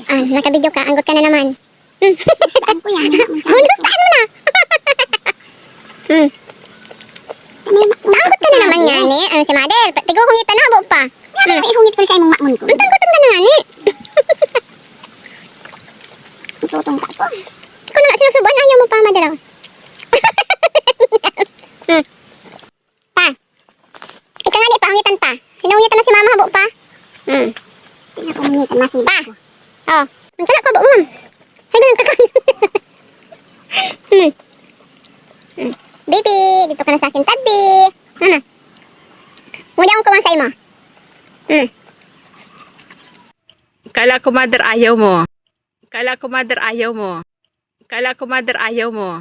Ah, nakabidyo ka. Anggot ka na naman. Gustaan ko yan. Gustaan mo na. Naanggot ka na naman yan eh. Ano si Mother? Tiguhungitan na, abo pa. Ihungit ko sa imong makmon ko. Gutom ka na nga ni. Tutong sa ko. Ikaw na nga sinusubuan. Ayaw mo pa, Mother. Pa. Ikaw nga di, pahungitan pa. Hinungitan na si Mama, abo pa. Hindi na pumungitan, masiba. Oh, ang sarap pa ba, Ma'am? Ay, ganun ka kayo. Baby, dito ka na sa akin, tabi. Ano? Muli akong kumang sa imo. Kala ko, Mother, ayaw mo. Kala ko, Mother, ayaw mo. Kala ko, Mother, ayaw mo.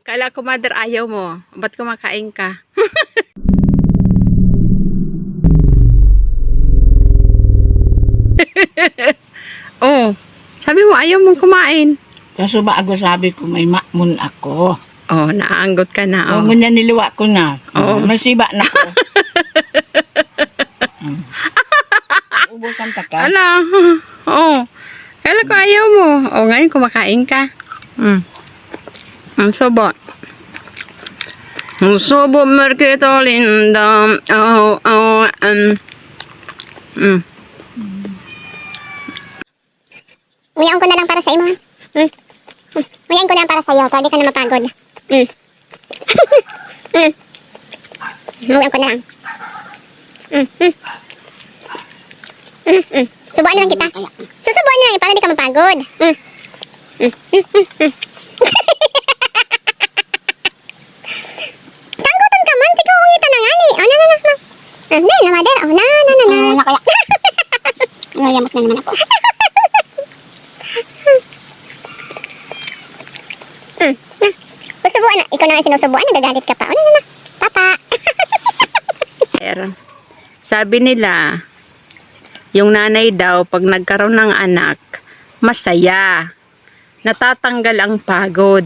Kala ko, Mother, ayaw mo. Ba't kumakain ka? Oh, sabi mo ayaw mong kumain. Kaso ba ako sabi ko may makmon ako. Oh, naanggot ka na. Oh. O ngunya niliwa ko na. Oo. Masiba na ko. Ubusan ta ka. Ano? Oh, kala ko ayaw mo. Oh, ngayon kumakain ka. Ang sobo. Ang sobo, Marquito, linda. Muyaon ko na lang para sa imo. Muyaon ko na lang para sa iyo. Para di ka na mapagod. Muyaon ko na lang. Subuan na lang kita. Susubuan na lang para di ka mapagod. Tanggutan ka man. Tiko hungitan na nga ni. Oh, na. Hindi, na, Mother. Oh, na. Ano, yamot na naman ako. Susubuan na. Ikaw na nga sinusubuan. Nagagalit ka pa. O, na. Papa. Sabi nila, yung nanay daw, pag nagkaroon ng anak, masaya. Natatanggal ang pagod.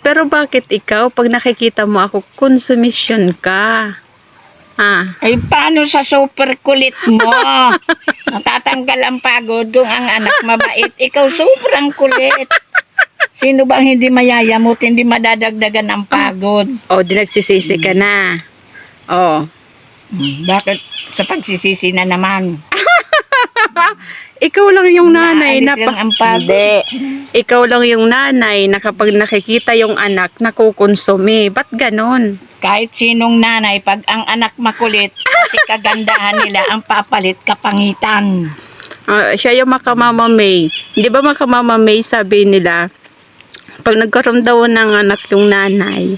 Pero bakit ikaw, pag nakikita mo ako, konsumisyon ka? Ah. Ay, paano sa super kulit mo? Natatanggal ang pagod kung ang anak mabait. Ikaw sobrang kulit. Sino bang hindi mayayamot, hindi madadagdagan ang pagod? Oh, di nagsisisi ka na. Oh. Bakit sa pagsisisi na naman? Ikaw lang yung nanay na Naalis lang ang pagod. Hindi. Ikaw lang yung nanay na kapag nakikita yung anak, nakukonsumi. Ba't ganon? Kahit sinong nanay, pag ang anak makulit, pati kagandahan nila, ang papalit kapangitan. Siya yung makamama May. Di ba makamama May, sabi nila, pag nagkaroon daw ng anak yung nanay,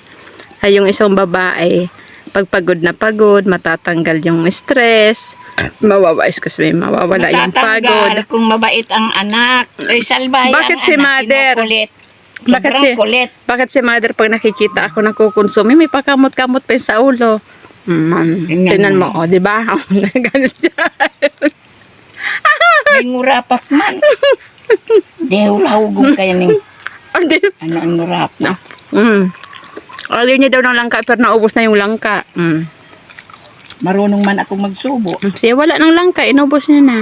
ay yung isang babae, pag pagod na pagod, matatanggal yung stress, mawawala yung pagod. Matatanggal kung mabait ang anak. Ay, salbahe Bakit ang si anak, Mother? kinukulit. Bakit Sobrang kulit. Bakit si Mother pag nakikita ako nakukonsumi, may pakamot-kamot pa yun sa ulo. Tingnan mo, oh, di ba? Ganun siya. May ngurapak man. Dehulahugong kayo ning ano ang ngurap na. Ayaw niya daw ng langka, pero naubos na yung langka. Marunong man ako magsubo. Siya wala ng langka, inubos niya na.